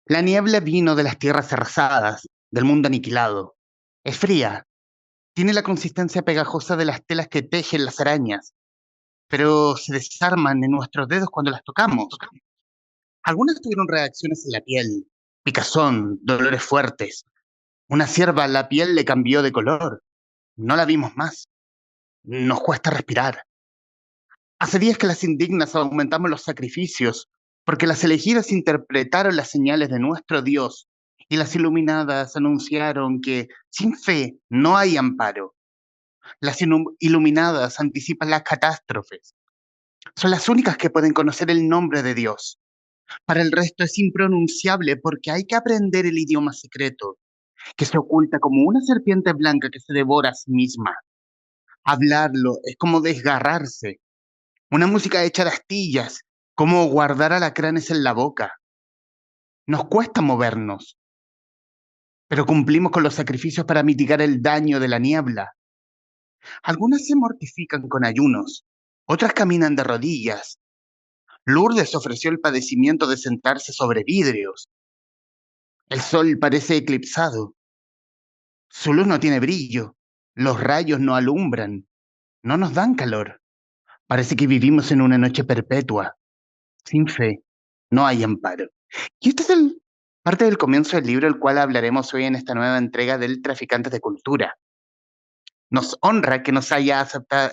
La niebla vino de las tierras arrasadas, del mundo aniquilado. Es fría, tiene la consistencia pegajosa de las telas que tejen las arañas, pero se desarman en nuestros dedos cuando las tocamos. Algunas tuvieron reacciones en la piel, picazón, dolores fuertes. Una cierva la piel le cambió de color. No la vimos más. Nos cuesta respirar. Hace días que las indignas aumentamos los sacrificios, porque las elegidas interpretaron las señales de nuestro Dios y las iluminadas anunciaron que sin fe no hay amparo. Las iluminadas anticipan las catástrofes. Son las únicas que pueden conocer el nombre de Dios. Para el resto es impronunciable porque hay que aprender el idioma secreto, que se oculta como una serpiente blanca que se devora a sí misma. Hablarlo es como desgarrarse. Una música hecha de astillas, como guardar alacranes en la boca. Nos cuesta movernos, pero cumplimos con los sacrificios para mitigar el daño de la niebla. Algunas se mortifican con ayunos, otras caminan de rodillas. Lourdes ofreció el padecimiento de sentarse sobre vidrios. El sol parece eclipsado. Su luz no tiene brillo. Los rayos no alumbran. No nos dan calor. Parece que vivimos en una noche perpetua. Sin fe, no hay amparo. Y este es parte del comienzo del libro, el cual hablaremos hoy en esta nueva entrega del Traficantes de Cultura. Nos honra que nos haya aceptado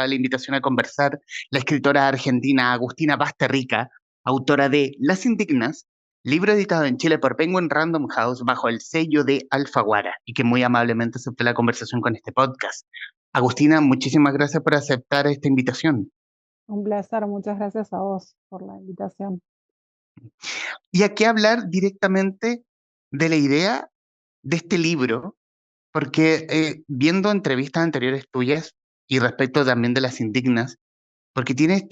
la invitación a conversar la escritora argentina Agustina Basterrica, autora de Las Indignas, libro editado en Chile por Penguin Random House bajo el sello de Alfaguara, y que muy amablemente aceptó la conversación con este podcast. Agustina, muchísimas gracias por aceptar esta invitación. Un placer, muchas gracias a vos por la invitación. Y aquí hablar directamente de la idea de este libro, porque viendo entrevistas anteriores tuyas y respecto también de Las Indignas, porque tiene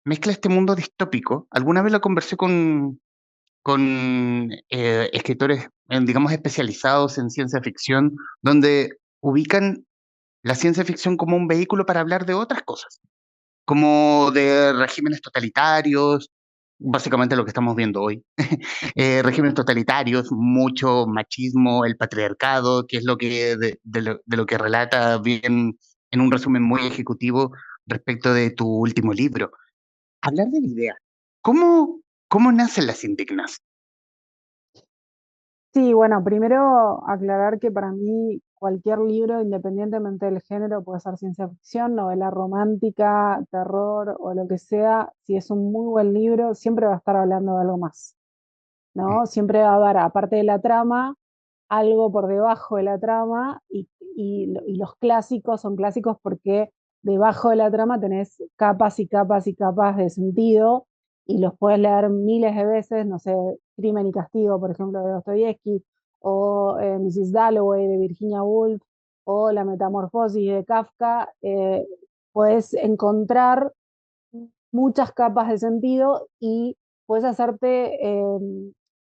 mezcla este mundo distópico. Alguna vez lo conversé con escritores, digamos, especializados en ciencia ficción, donde ubican la ciencia ficción como un vehículo para hablar de otras cosas, como de regímenes totalitarios, básicamente lo que estamos viendo hoy. Regímenes totalitarios, mucho machismo, el patriarcado, que es lo que de lo que relata bien en un resumen muy ejecutivo respecto de tu último libro. Hablar de la idea. ¿Cómo, cómo nacen las indignas? Sí, bueno, primero aclarar que para mí cualquier libro, independientemente del género, puede ser ciencia ficción, novela romántica, terror o lo que sea, si es un muy buen libro, siempre va a estar hablando de algo más, ¿no? Siempre va a haber, aparte de la trama, algo por debajo de la trama y los clásicos son clásicos porque debajo de la trama tenés capas y capas y capas de sentido y los puedes leer miles de veces, no sé, Crimen y Castigo, por ejemplo, de Dostoyevsky, o Mrs. Dalloway de Virginia Woolf, o La Metamorfosis de Kafka. Puedes encontrar muchas capas de sentido y puedes hacerte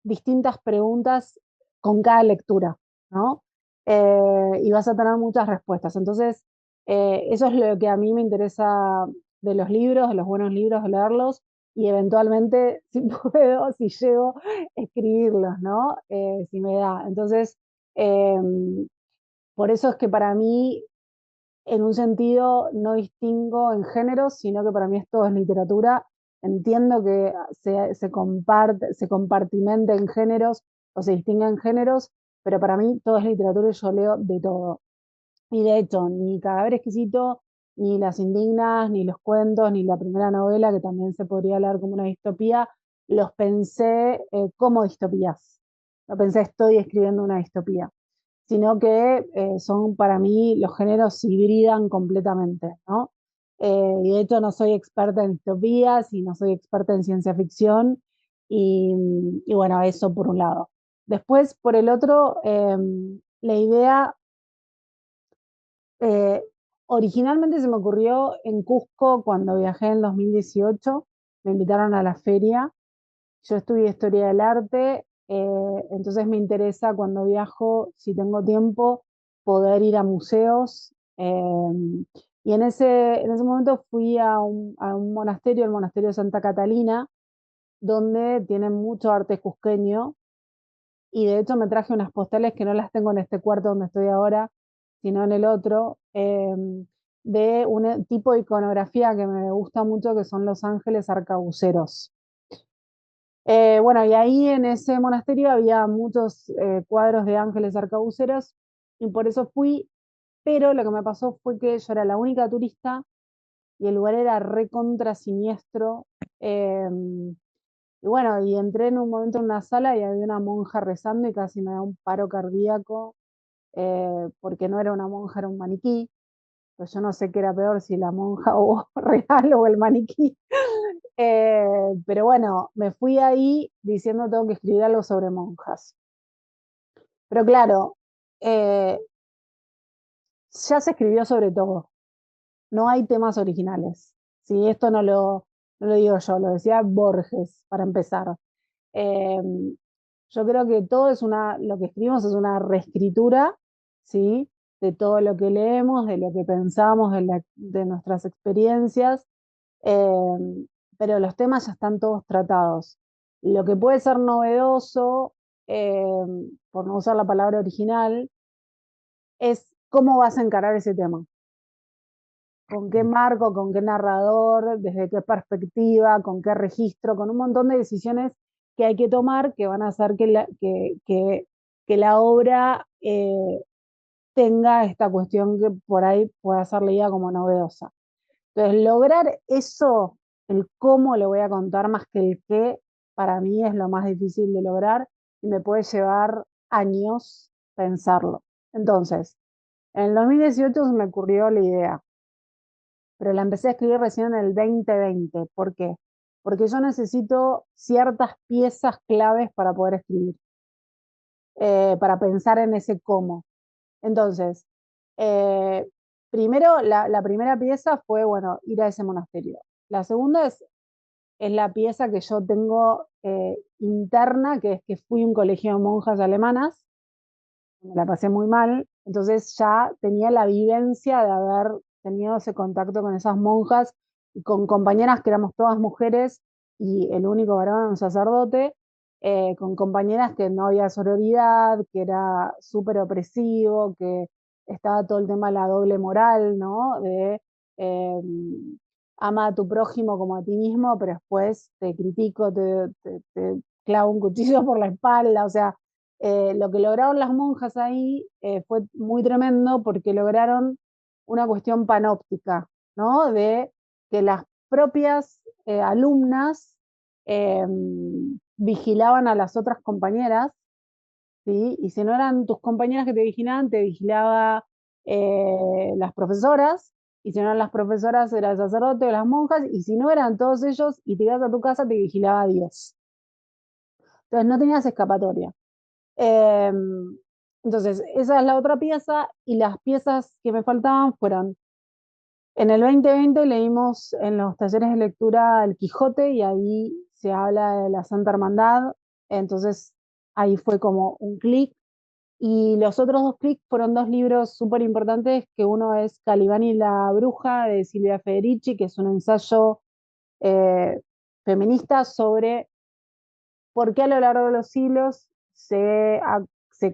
distintas preguntas con cada lectura, ¿no? Y vas a tener muchas respuestas. Entonces, eso es lo que a mí me interesa de los libros, de los buenos libros, de leerlos y eventualmente, si puedo, si llego, escribirlos, ¿no? Si me da. Entonces, eh, por eso es que para mí en un sentido no distingo en géneros, sino que para mí esto es literatura. Entiendo que se compartimenta en géneros o se distingue en géneros, pero para mí todo es literatura y yo leo de todo. Y de hecho, ni Cadáver Exquisito, ni Las Indignas, ni los cuentos, ni la primera novela, que también se podría leer como una distopía, los pensé como distopías. No pensé estoy escribiendo una distopía, sino que son para mí los géneros se hibridan completamente, ¿no? Y de hecho no soy experta en distopías y no soy experta en ciencia ficción y, y bueno, eso por un lado. Después, por el otro, la idea eh, originalmente se me ocurrió en Cusco cuando viajé en 2018, me invitaron a la feria, yo estudié historia del arte, entonces me interesa cuando viajo, si tengo tiempo, poder ir a museos. Y en ese momento fui a un monasterio, el monasterio de Santa Catalina, donde tienen mucho arte cusqueño, y de hecho me traje unas postales que no las tengo en este cuarto donde estoy ahora, sino en el otro, de un tipo de iconografía que me gusta mucho, que son los ángeles arcabuceros. Bueno, y ahí en ese monasterio había muchos cuadros de ángeles arcabuceros, y por eso fui, pero lo que me pasó fue que yo era la única turista y el lugar era recontra siniestro. eh, y bueno, y entré en un momento en una sala y había una monja rezando y casi me da un paro cardíaco, porque no era una monja, era un maniquí. Pues yo no sé qué era peor, si la monja o real o el maniquí. Pero bueno, me fui ahí diciendo tengo que escribir algo sobre monjas. Pero claro, eh, ya se escribió sobre todo. No hay temas originales. Sí, esto no lo digo yo, lo decía Borges para empezar. Eh, yo creo que todo es lo que escribimos es una reescritura, ¿sí? De todo lo que leemos, de lo que pensamos, de nuestras experiencias, eh, pero los temas ya están todos tratados. Lo que puede ser novedoso, eh, por no usar la palabra original, es cómo vas a encarar ese tema. Con qué marco, con qué narrador, desde qué perspectiva, con qué registro, con un montón de decisiones que hay que tomar que van a hacer que la obra tenga esta cuestión que por ahí pueda ser leída como novedosa. Entonces, lograr eso, el cómo lo voy a contar más que el qué, para mí es lo más difícil de lograr y me puede llevar años pensarlo. Entonces, en el 2018 se me ocurrió la idea, pero la empecé a escribir recién en el 2020. ¿Por qué? Porque yo necesito ciertas piezas claves para poder escribir, para pensar en ese cómo. Entonces, eh, primero, la primera pieza fue, bueno, ir a ese monasterio. La segunda es la pieza que yo tengo interna, que es que fui a un colegio de monjas alemanas, me la pasé muy mal, entonces ya tenía la vivencia de haber tenido ese contacto con esas monjas y con compañeras que éramos todas mujeres y el único varón era un sacerdote, con compañeras que no había sororidad, que era súper opresivo, que estaba todo el tema de la doble moral, ¿no? De eh, ama a tu prójimo como a ti mismo, pero después te critico, te clavo un cuchillo por la espalda, o sea, lo que lograron las monjas ahí fue muy tremendo porque lograron una cuestión panóptica, ¿no? De que las propias alumnas eh, vigilaban a las otras compañeras, ¿sí? Y si no eran tus compañeras que te vigilaban, te vigilaba las profesoras, y si no eran las profesoras, era el sacerdote o las monjas, y si no eran todos ellos y te ibas a tu casa, te vigilaba Dios. Entonces no tenías escapatoria. Eh, entonces, esa es la otra pieza y las piezas que me faltaban fueron, en el 2020 leímos en los talleres de lectura El Quijote y ahí se habla de la Santa Hermandad, entonces ahí fue como un clic, y los otros dos clics fueron dos libros súper importantes, que uno es Calibán y la Bruja de Silvia Federici, que es un ensayo eh, feminista sobre por qué a lo largo de los siglos se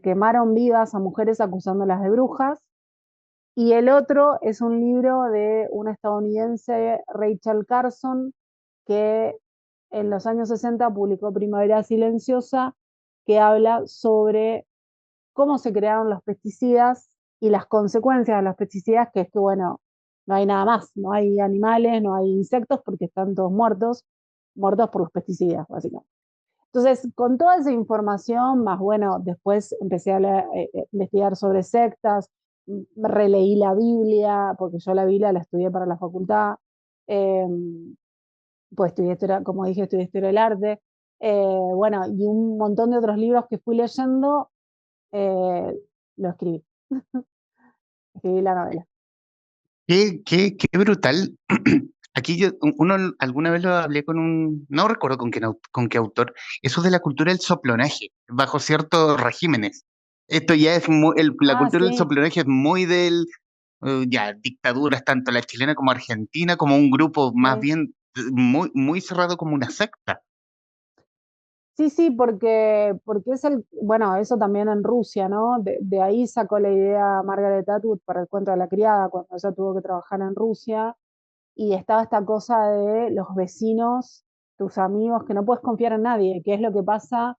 quemaron vivas a mujeres acusándolas de brujas. Y el otro es un libro de una estadounidense, Rachel Carson, que en los años 60 publicó Primavera Silenciosa, que habla sobre cómo se crearon los pesticidas y las consecuencias de los pesticidas, que es que, bueno, no hay nada más, no hay animales, no hay insectos porque están todos muertos, muertos por los pesticidas, básicamente. Entonces, con toda esa información, más bueno, después empecé a investigar sobre sectas, releí la Biblia, porque yo la Biblia la estudié para la facultad, eh, pues estudié historia, como dije, estudié historia del arte, bueno, y un montón de otros libros que fui leyendo, eh, lo escribí, escribí la novela. Qué brutal. Aquí uno alguna vez lo hablé con no recuerdo con qué autor, eso de la cultura del soplonaje, bajo ciertos regímenes. Esto ya es la Ah, cultura del sí, soplonaje es muy ya, dictaduras, tanto la chilena como argentina, como un grupo más sí. bien muy cerrado como una secta. Sí, sí, porque es bueno, eso también en Rusia, ¿no? De ahí sacó la idea Margaret Atwood para el cuento de la criada, cuando ella tuvo que trabajar en Rusia, y estaba esta cosa de los vecinos, tus amigos, que no puedes confiar en nadie, que es lo que pasa.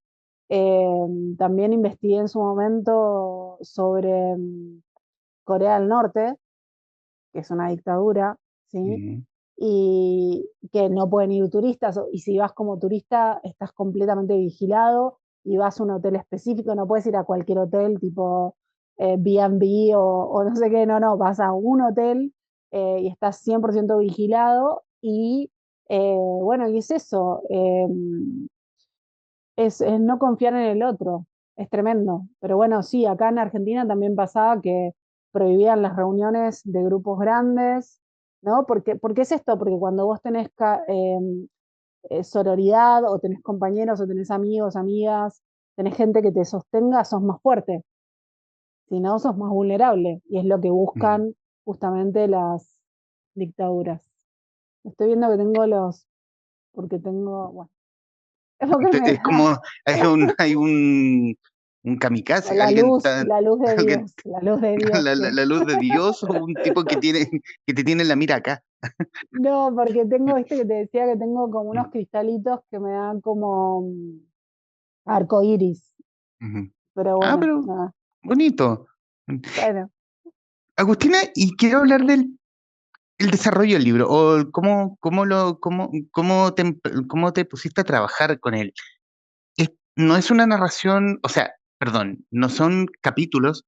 Eh, También investigué en su momento sobre Corea del Norte, que es una dictadura, ¿sí? Mm, Y que no pueden ir turistas, y si vas como turista estás completamente vigilado y vas a un hotel específico, no puedes ir a cualquier hotel tipo B&B o no sé qué, no, no, vas a un hotel y estás 100% vigilado y bueno, y es eso, es no confiar en el otro, es tremendo. Pero bueno, sí, acá en Argentina también pasaba que prohibían las reuniones de grupos grandes, ¿no? Porque es esto, porque cuando vos tenés sororidad o tenés compañeros o tenés amigos, amigas, tenés gente que te sostenga, sos más fuerte, si no, sos más vulnerable. Y es lo que mm. buscan justamente las dictaduras. Estoy viendo que tengo porque tengo, bueno, es porque Es como, hay un kamikaze, la luz de alguien, Dios, la luz de Dios que... la luz de Dios o un tipo que te tiene la mira acá. No, porque tengo, viste que te decía que tengo como unos Mm, cristalitos que me dan como arco iris, ujú. pero Ah, bueno, pero nada. bonito. Bueno, Agustina, y quiero hablar del el desarrollo del libro, o cómo te pusiste a trabajar con él. No es una narración, o sea, perdón, no son capítulos.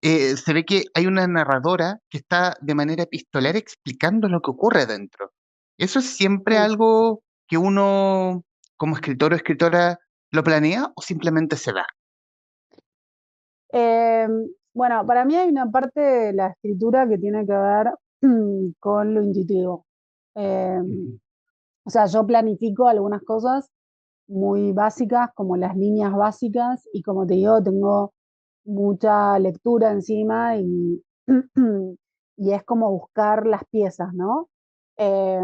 Se ve que hay una narradora que está de manera epistolar explicando lo que ocurre dentro. ¿Eso es siempre sí. algo que uno, como escritor o escritora, lo planea o simplemente se da? Eh, bueno, para mí hay una parte de la escritura que tiene que ver con lo intuitivo. Eh, Ujú, o sea, yo planifico algunas cosas muy básicas, como las líneas básicas, y como te digo, tengo mucha lectura encima y es como buscar las piezas, ¿no? Eh,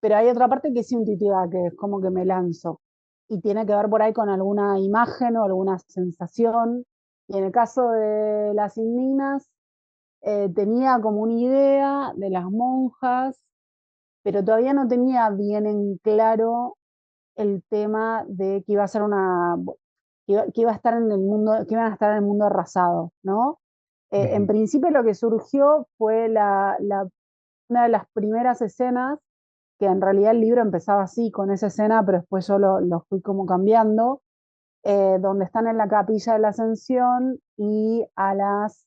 pero hay otra parte que es intuitiva, que es como que me lanzo y tiene que ver por ahí con alguna imagen o alguna sensación. Y en el caso de las Indignas, tenía como una idea de las monjas, pero todavía no tenía bien en claro el tema de que iba a ser que iba a estar en el mundo, que iban a estar en el mundo arrasado, ¿no? En ujú, principio lo que surgió fue una de las primeras escenas, que en realidad el libro empezaba así, con esa escena, pero después yo lo fui como cambiando, donde están en la capilla de la Ascensión y a las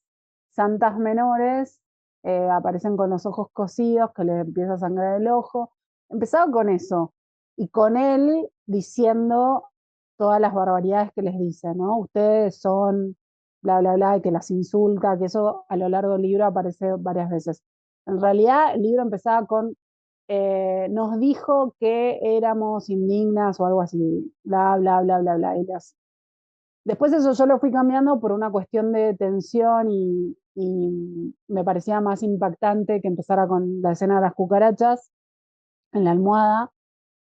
santas menores aparecen con los ojos cosidos, que les empieza a sangrar el ojo. Empezaba con eso, y con él diciendo todas las barbaridades que les dice, ¿no? Ustedes son bla, bla, bla, y que las insulta, que eso a lo largo del libro aparece varias veces. En realidad, el libro empezaba con nos dijo que éramos indignas o algo así, bla, bla, bla, bla, bla. Después eso yo lo fui cambiando por una cuestión de tensión y me parecía más impactante que empezara con la escena de las cucarachas en la almohada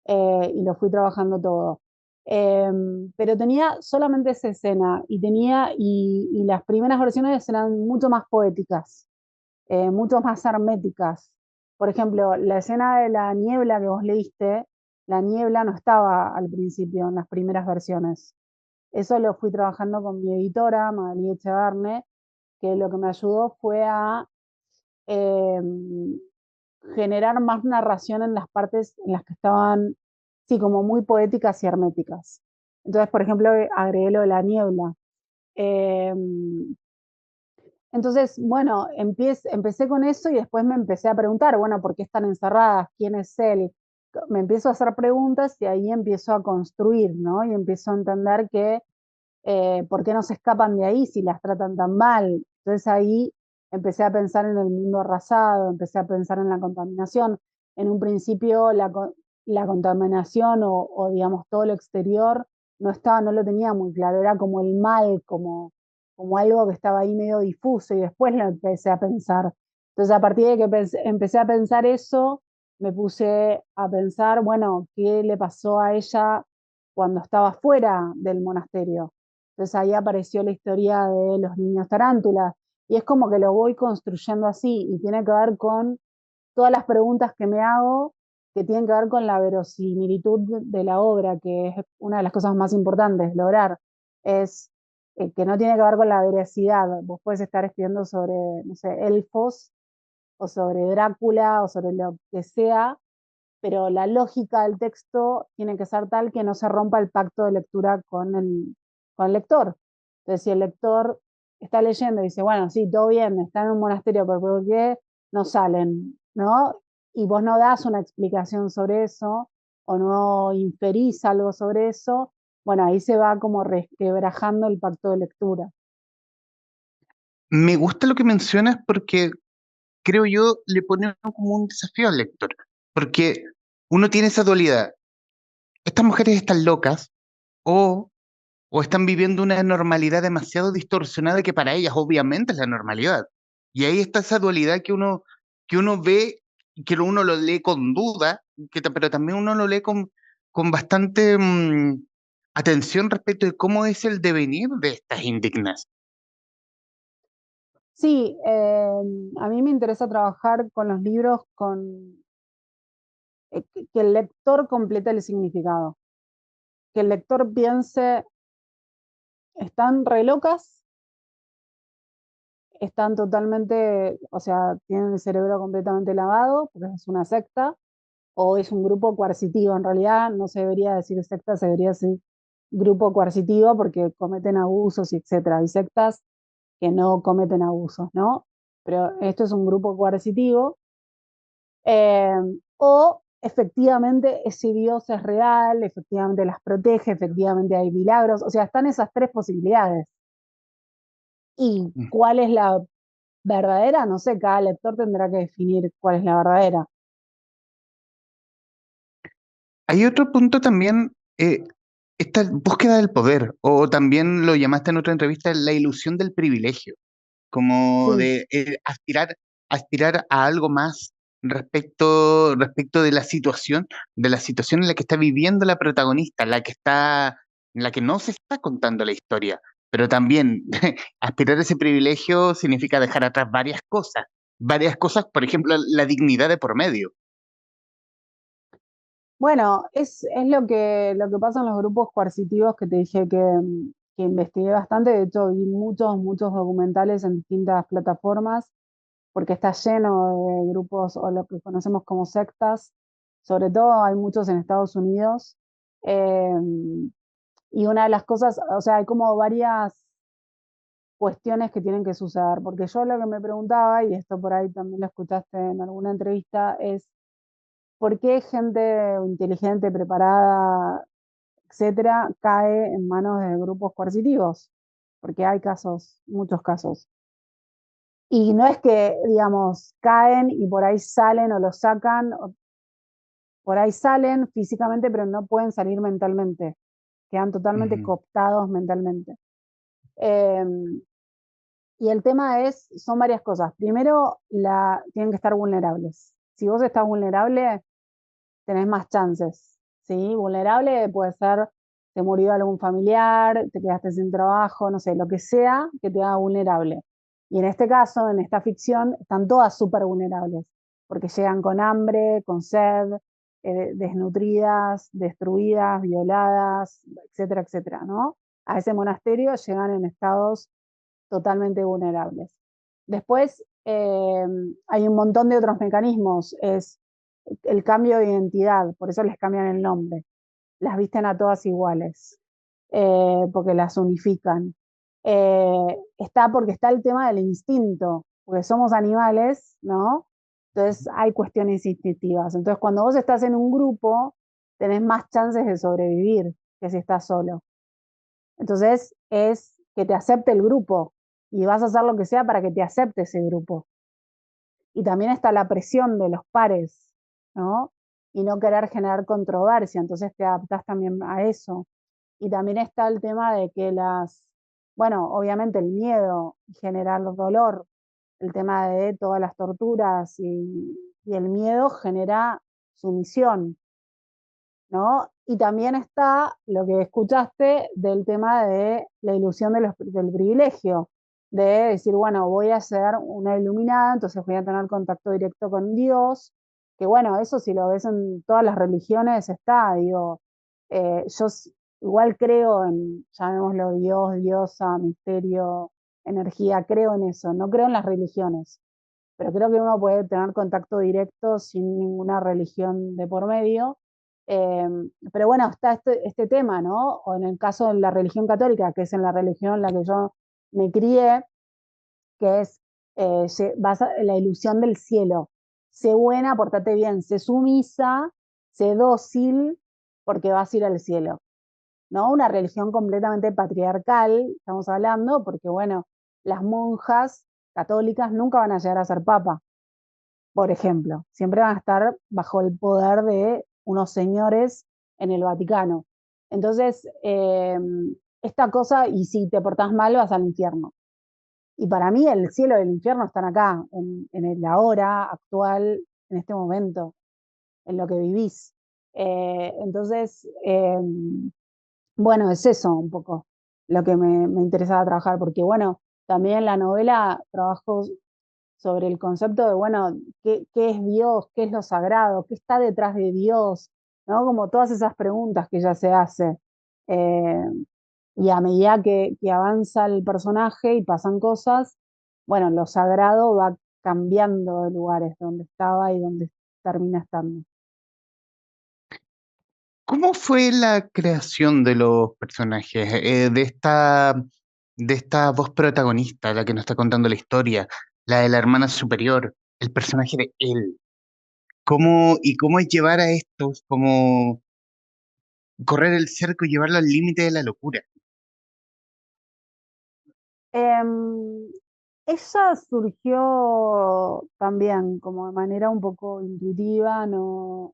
y lo fui trabajando todo. Eh, pero tenía solamente esa escena y las primeras versiones eran mucho más poéticas, mucho más herméticas. Por ejemplo, la escena de la niebla que vos leíste, la niebla no estaba al principio en las primeras versiones. Eso lo fui trabajando con mi editora, Magali Echevarne, que lo que me ayudó fue a eh, generar más narración en las partes en las que estaban, sí, como muy poéticas y herméticas. Entonces, por ejemplo, agregué lo de la niebla. Eh, entonces, bueno, empecé con eso y después me empecé a preguntar, bueno, ¿por qué están encerradas? ¿Quién es él? Me empiezo a hacer preguntas y ahí empiezo a construir, ¿no? Y empiezo a entender que, ¿por qué no se escapan de ahí si las tratan tan mal? Entonces ahí empecé a pensar en el mundo arrasado, empecé a pensar en la contaminación. En un principio la contaminación digamos todo lo exterior no lo tenía muy claro, era como el mal, como algo que estaba ahí medio difuso y después lo empecé a pensar. Entonces a partir de que empecé a pensar eso, me puse a pensar, bueno, ¿qué le pasó a ella cuando estaba fuera del monasterio. Entonces ahí apareció la historia de los niños tarántulas. Y es como que lo voy construyendo así y tiene que ver con todas las preguntas que me hago que tienen que ver con la verosimilitud de la obra, que es una de las cosas más importantes, lograr, es que no tiene que ver con la veracidad. Vos puedes estar escribiendo sobre, no sé, elfos, o sobre Drácula, o sobre lo que sea, pero la lógica del texto tiene que ser tal que no se rompa el pacto de lectura con el lector. Entonces, si el lector está leyendo y dice, bueno, sí, todo bien, están en un monasterio, pero ¿por qué no salen? ¿No? Y vos no das una explicación sobre eso, o no inferís algo sobre eso, bueno, ahí se va como resquebrajando el pacto de lectura. Me gusta lo que mencionas porque creo yo le pone como un desafío al lector, porque uno tiene esa dualidad. Estas mujeres están locas o, o están viviendo una normalidad demasiado distorsionada que para ellas obviamente es la normalidad. Y ahí está esa dualidad que uno ve, que uno lo lee con duda, pero también uno lo lee con bastante atención respecto de cómo es el devenir de estas indignas. Sí, a mí me interesa trabajar con los libros con que el lector complete el significado, que el lector piense, están re locas, están totalmente, o sea, tienen el cerebro completamente lavado, porque es una secta, o es un grupo coercitivo. En realidad no se debería decir secta, se debería decir grupo coercitivo porque cometen abusos y etcétera. Hay sectas que no cometen abusos, ¿no? Pero esto es un grupo coercitivo. Eh, o efectivamente ese Dios es real, efectivamente las protege, efectivamente hay milagros, o sea, están esas tres posibilidades. ¿Y Mm. cuál es la verdadera? No sé, cada lector tendrá que definir cuál es la verdadera. Hay otro punto también, esta búsqueda del poder, o también lo llamaste en otra entrevista, la ilusión del privilegio, como Sí, de aspirar a algo más respecto de la situación en la que está viviendo la protagonista, en la que no se está contando la historia. Pero también aspirar a ese privilegio significa dejar atrás varias cosas, por ejemplo, la dignidad de por medio. bueno, es lo que pasa en los grupos coercitivos que te dije que investigué bastante. De hecho, vi muchos documentales en distintas plataformas, porque está lleno de grupos o lo que conocemos como sectas. Sobre todo hay muchos en Estados Unidos. Eh, y una de las cosas, o sea, hay como varias cuestiones que tienen que suceder, porque yo lo que me preguntaba, y esto por ahí también lo escuchaste en alguna entrevista, es por qué gente inteligente, preparada, etcétera, cae en manos de grupos coercitivos, porque hay casos, muchos casos. Y no es que, digamos, caen y por ahí salen o los sacan, por ahí salen físicamente, pero no pueden salir mentalmente, quedan totalmente Ujú. cooptados mentalmente. Eh, y el tema son varias cosas. Primero, tienen que estar vulnerables. Si vos estás vulnerable, tenés más chances, ¿sí? Vulnerable puede ser, te murió algún familiar, te quedaste sin trabajo, no sé, lo que sea que te haga vulnerable. Y en este caso, en esta ficción, están todas súper vulnerables, porque llegan con hambre, con sed, desnutridas, destruidas, violadas, etcétera, etcétera, ¿no? A ese monasterio llegan en estados totalmente vulnerables. Después hay un montón de otros mecanismos, es el cambio de identidad, por eso les cambian el nombre, las visten a todas iguales, porque las unifican. Está porque está el tema del instinto, porque somos animales, ¿no? Entonces hay cuestiones instintivas. Entonces cuando vos estás en un grupo, tenés más chances de sobrevivir que si estás solo. Entonces es que te acepte el grupo y vas a hacer lo que sea para que te acepte ese grupo. Y también está la presión de los pares, ¿no? Y no querer generar controversia, entonces te adaptás también a eso. Y también está el tema de que bueno, obviamente el miedo y generar dolor, el tema de todas las torturas y el miedo genera sumisión, ¿no? Y también está lo que escuchaste del tema de la ilusión del privilegio, de decir, bueno, voy a ser una iluminada, entonces voy a tener contacto directo con Dios, que bueno, eso si lo ves en todas las religiones está, digo, yo igual creo en, llamémoslo Dios, diosa, misterio, energía, creo en eso, no creo en las religiones, pero creo que uno puede tener contacto directo sin ninguna religión de por medio. Eh, pero bueno, está este tema, ¿no? O en el caso de la religión católica, que es en la religión en la que yo me crié, que es la ilusión del cielo. Sé buena, portate bien, sé sumisa, sé dócil, porque vas a ir al cielo. ¿No? Una religión completamente patriarcal, estamos hablando, porque bueno, las monjas católicas nunca van a llegar a ser papa, por ejemplo. Siempre van a estar bajo el poder de unos señores en el Vaticano. Entonces, esta cosa, y si te portás mal, vas al infierno. Y para mí el cielo y el infierno están acá, en el ahora actual, en este momento, en lo que vivís. Entonces, bueno, es eso un poco lo que me interesaba trabajar, porque bueno, también en la novela trabajo sobre el concepto de, bueno, qué es Dios, qué es lo sagrado, qué está detrás de Dios, ¿no? Como todas esas preguntas que ella se hace. Eh, y a medida que avanza el personaje y pasan cosas, bueno, lo sagrado va cambiando de lugares donde estaba y donde termina estando. ¿Cómo fue la creación de los personajes, de esta voz protagonista, la que nos está contando la historia, la de la hermana superior, el personaje de él? ¿Cómo es llevar a estos, como correr el cerco y llevarlo al límite de la locura? Em, Ella surgió también como de manera un poco intuitiva, no,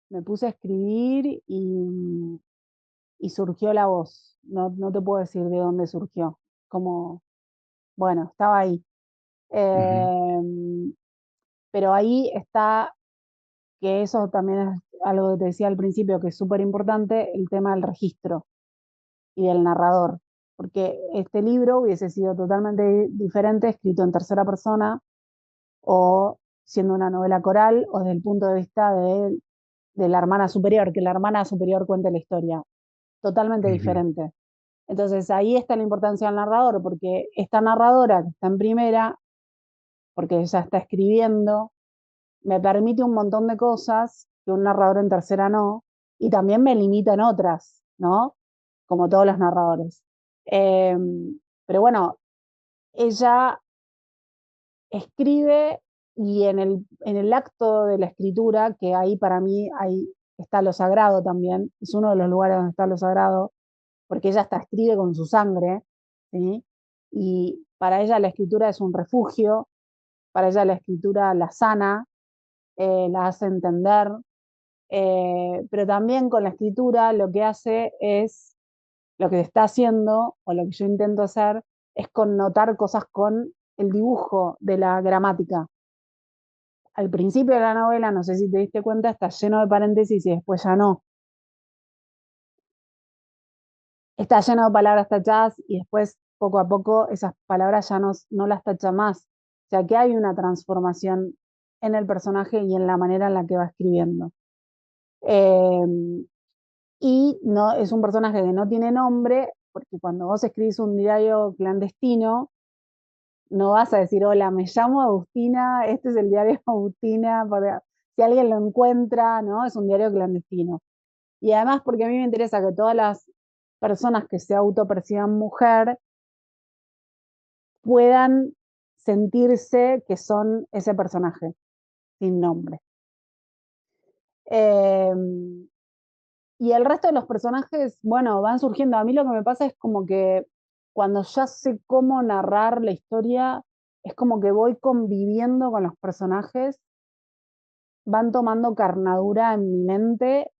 me puse a escribir y surgió la voz. No, no te puedo decir de dónde surgió. Como, bueno, estaba ahí. Ujú, Pero ahí está, que eso también es algo que te decía al principio, que es súper importante, el tema del registro y del narrador. Porque este libro hubiese sido totalmente diferente escrito en tercera persona o siendo una novela coral o desde el punto de vista de la hermana superior, que la hermana superior cuente la historia. Totalmente ujú. diferente. Entonces ahí está la importancia del narrador, porque esta narradora que está en primera, porque ella está escribiendo, me permite un montón de cosas que un narrador en tercera no, y también me limita en otras, ¿no? Como todos los narradores. Eh, pero bueno, ella escribe y en el acto de la escritura, que ahí para mí ahí está lo sagrado también, es uno de los lugares donde está lo sagrado, porque ella hasta escribe con su sangre, ¿sí? Y para ella la escritura es un refugio, para ella la escritura la sana, la hace entender, pero también con la escritura lo que hace es, lo que está haciendo, o lo que yo intento hacer, es connotar cosas con el dibujo de la gramática. Al principio de la novela, no sé si te diste cuenta, está lleno de paréntesis y después ya no. Está lleno de palabras tachadas y después, poco a poco, esas palabras ya no las tacha más. O sea que hay una transformación en el personaje y en la manera en la que va escribiendo. Eh, y no, es un personaje que no tiene nombre, porque cuando vos escribís un diario clandestino, no vas a decir, hola, me llamo Agustina, este es el diario Agustina, si alguien lo encuentra, ¿no? Es un diario clandestino. Y además porque a mí me interesa que todas las personas que se autoperciban mujer puedan sentirse que son ese personaje sin nombre. Eh, y el resto de los personajes, bueno, van surgiendo. A mí lo que me pasa es como que cuando ya sé cómo narrar la historia, es como que voy conviviendo con los personajes, van tomando carnadura en mi mente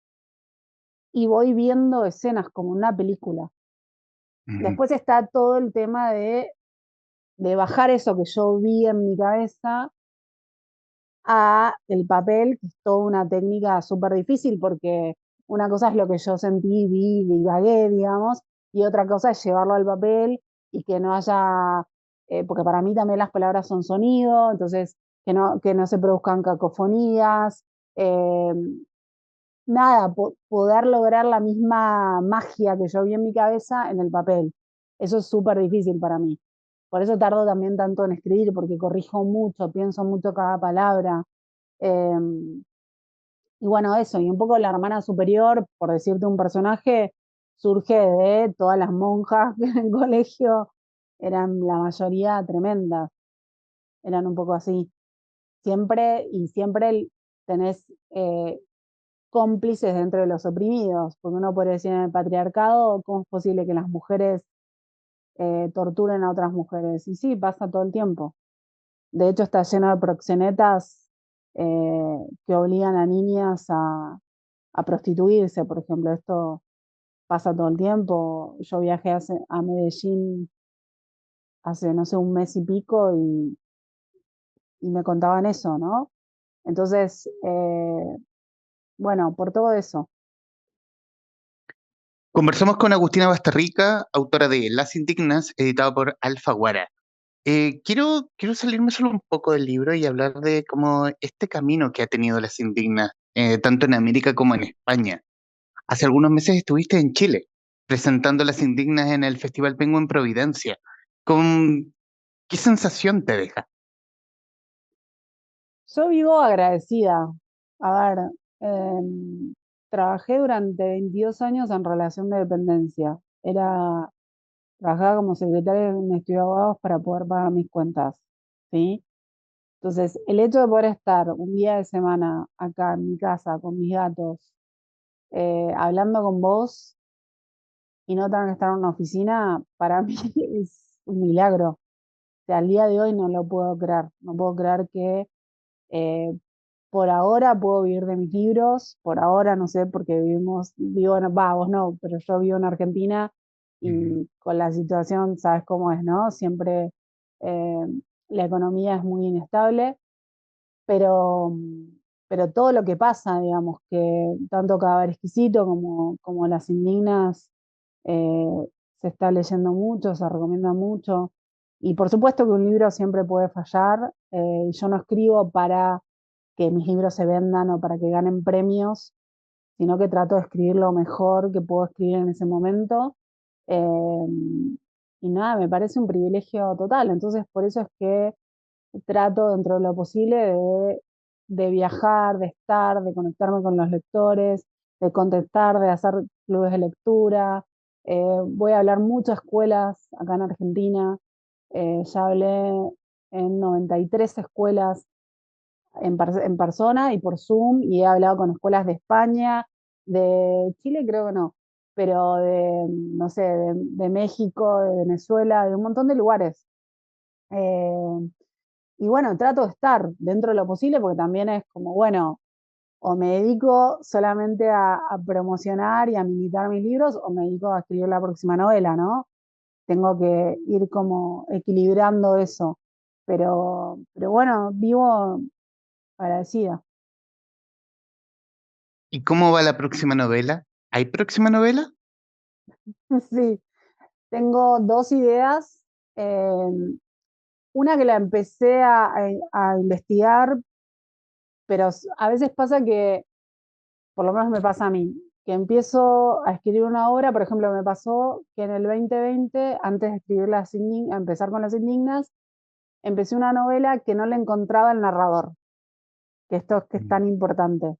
y voy viendo escenas como una película. Ujú. Después está todo el tema de bajar eso que yo vi en mi cabeza a el papel, que es toda una técnica súper difícil porque una cosa es lo que yo sentí, vi, divagué, digamos, y otra cosa es llevarlo al papel y que no haya, porque para mí también las palabras son sonido, entonces que no se produzcan cacofonías, eh, nada, poder lograr la misma magia que yo vi en mi cabeza en el papel. Eso es súper difícil para mí. Por eso tardo también tanto en escribir, porque corrijo mucho, pienso mucho cada palabra. Eh, y bueno, eso, y un poco la hermana superior, por decirte un personaje, surge de todas las monjas que en el colegio eran la mayoría tremendas, eran un poco así. Siempre y siempre tenés cómplices dentro de los oprimidos, porque uno puede decir en el patriarcado, ¿cómo es posible que las mujeres torturen a otras mujeres? Y sí, pasa todo el tiempo. De hecho, está lleno de proxenetas que obligan a niñas a prostituirse, por ejemplo. Esto pasa todo el tiempo. Yo viajé a Medellín hace, no sé, un mes y pico y me contaban eso, ¿no? Entonces, bueno, por todo eso. Conversamos con Agustina Bastarrica, autora de Las Indignas, editado por Alfaguara. Quiero salirme solo un poco del libro y hablar de cómo este camino que ha tenido Las Indignas, tanto en América como en España. Hace algunos meses estuviste en Chile, presentando Las Indignas en el Festival Penguin en Providencia. ¿Con qué sensación te deja? Yo vivo agradecida. A ver, trabajé durante 22 años en relación de dependencia. Trabajaba como secretaria de un estudio de abogados para poder pagar mis cuentas, ¿sí? Entonces, el hecho de poder estar un día de semana acá en mi casa con mis gatos, hablando con vos y no tener que estar en una oficina, para mí es un milagro. O sea, al día de hoy no lo puedo creer. No puedo creer que eh, por ahora puedo vivir de mis libros, por ahora no sé, porque vivo en, vos no, pero yo vivo en Argentina Ujú. y con la situación, sabes cómo es, ¿no? Siempre eh, la economía es muy inestable, pero, pero todo lo que pasa, digamos, que tanto Cadáver Exquisito como Las Indignas eh, se está leyendo mucho, se recomienda mucho. Y por supuesto que un libro siempre puede fallar. Y yo no escribo para que mis libros se vendan o para que ganen premios, sino que trato de escribir lo mejor que puedo escribir en ese momento. Eh, y nada, me parece un privilegio total. Entonces, por eso es que trato dentro de lo posible de viajar, de estar, de conectarme con los lectores, de contestar, de hacer clubes de lectura. Voy a hablar muchas escuelas acá en Argentina. Ya hablé en 93 escuelas en persona y por Zoom, y he hablado con escuelas de España, de Chile creo que no, pero de, no sé, de México, de Venezuela, de un montón de lugares. Eh, y bueno, trato de estar dentro de lo posible porque también es como, bueno, o me dedico solamente a promocionar y a militar mis libros o me dedico a escribir la próxima novela, ¿no? Tengo que ir como equilibrando eso. Pero bueno, vivo agradecida. ¿Y cómo va la próxima novela? ¿Hay próxima novela? Sí, tengo dos ideas. eh, una que la empecé a investigar, pero a veces pasa que, por lo menos me pasa a mí, que empiezo a escribir una obra, por ejemplo, me pasó que en el 2020, antes de escribir a empezar con Las Indignas, empecé una novela que no le encontraba el narrador, que esto es que es Mm. tan importante.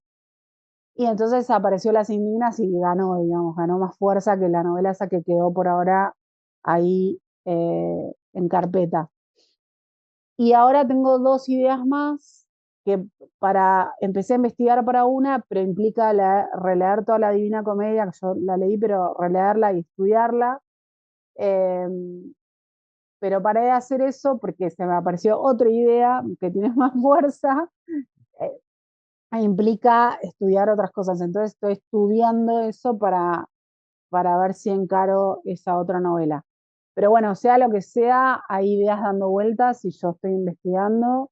Y entonces apareció Las Indignas y ganó, digamos, ganó más fuerza que la novela esa que quedó por ahora ahí en carpeta. Y ahora tengo dos ideas más que empecé a investigar para una, pero implica releer toda la Divina Comedia, que yo la leí, pero releerla y estudiarla. Eh, pero paré de hacer eso porque se me apareció otra idea que tiene más fuerza, eh, e implica estudiar otras cosas. Entonces estoy estudiando eso para ver si encaro esa otra novela. Pero bueno, sea lo que sea, hay ideas dando vueltas y yo estoy investigando.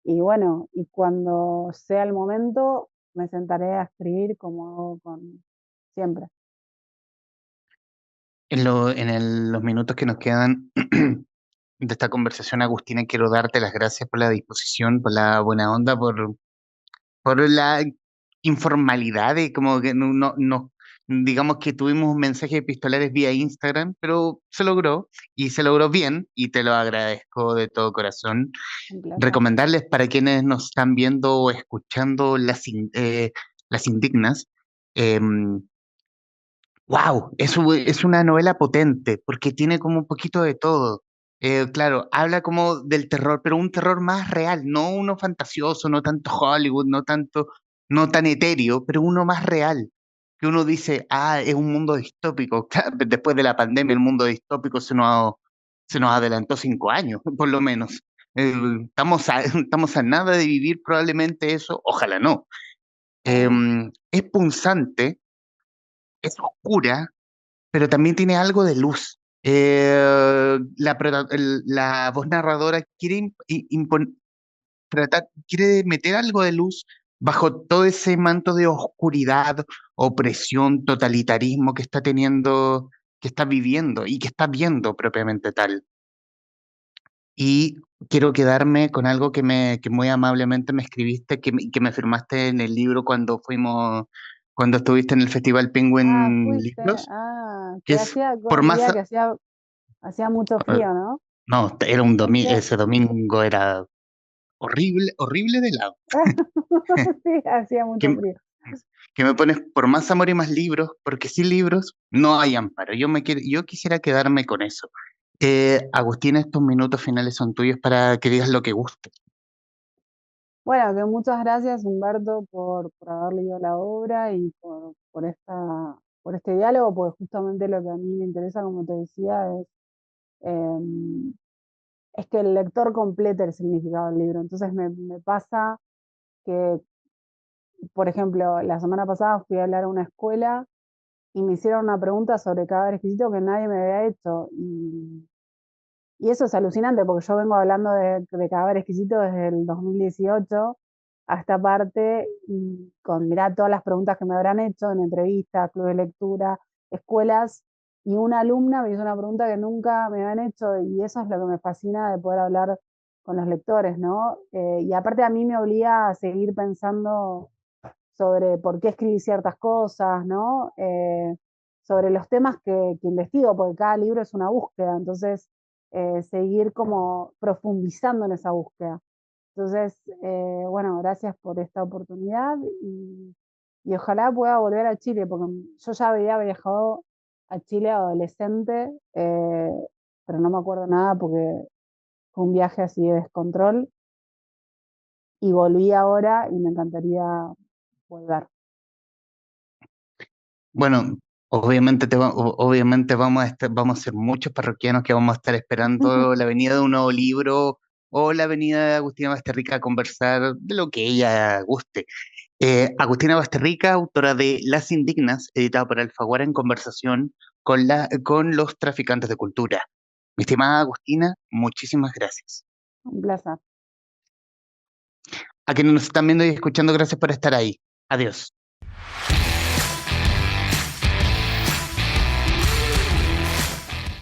Y bueno, y cuando sea el momento, me sentaré a escribir como hago siempre. Los minutos que nos quedan de esta conversación, Agustina, quiero darte las gracias por la disposición, por la buena onda, por la informalidad de como que digamos que tuvimos mensajes epistolares vía Instagram, pero se logró y se logró bien y te lo agradezco de todo corazón. Un placer. Recomendarles para quienes nos están viendo o escuchando Las Indignas. Wow, es una novela potente porque tiene como un poquito de todo. Claro, habla como del terror, pero un terror más real, no uno fantasioso, no tanto Hollywood, no tan etéreo, pero uno más real. Que uno dice, ah, es un mundo distópico. Claro, después de la pandemia, el mundo distópico se nos adelantó 5 años, por lo menos. Estamos a nada de vivir probablemente eso, ojalá no. Ojalá. Es punzante, es oscura, pero también tiene algo de luz. La voz narradora quiere meter algo de luz bajo todo ese manto de oscuridad, opresión, totalitarismo que está teniendo, que está viviendo y que está viendo propiamente tal. Y quiero quedarme con algo que muy amablemente me escribiste, que me firmaste en el libro cuando estuviste en el Festival Ah, Penguin fuiste. Libros, Ah, que que es hacía, por un más. día que hacía mucho frío, ¿no? No, era un domingo, ¿Fuiste? ese domingo era horrible, horrible de lado. Sí, hacía mucho Que, frío. que me pones por más amor y más libros, porque sin libros no hay amparo. Yo quisiera quedarme con eso. Agustín, estos minutos finales son tuyos para que digas lo que guste. Bueno, que muchas gracias, Humberto, por haber leído la obra y por este diálogo, porque justamente lo que a mí me interesa, como te decía, em, es que el lector complete el significado del libro. Entonces me pasa que, por ejemplo, la semana pasada fui a hablar a una escuela y me hicieron una pregunta sobre Cadáver Exquisito que nadie me había hecho. Y eso es alucinante porque yo vengo hablando de Cadáver Exquisito desde el 2018 a esta parte y con, mirá, todas las preguntas que me habrán hecho en entrevistas, club de lectura, escuelas, y una alumna me hizo una pregunta que nunca me habían hecho y eso es lo que me fascina de poder hablar con los lectores, ¿no? Y aparte a mí me obliga a seguir pensando sobre por qué escribí ciertas cosas, ¿no? Sobre los temas que investigo, porque cada libro es una búsqueda, entonces seguir como profundizando en esa búsqueda. Entonces, bueno, gracias por esta oportunidad y ojalá pueda volver a Chile, porque yo ya había viajado a Chile adolescente, pero no me acuerdo nada porque fue un viaje así de descontrol y volví ahora y me encantaría volver. Bueno, obviamente vamos a ser muchos parroquianos que vamos a estar esperando la venida de un nuevo libro o la venida de Agustina Basterrica a conversar de lo que ella guste. Agustina Basterrica, autora de Las Indignas, editada por Alfaguara en conversación con los traficantes de cultura. Mi estimada Agustina, muchísimas gracias. Un placer. A quienes nos están viendo y escuchando, gracias por estar ahí. Adiós.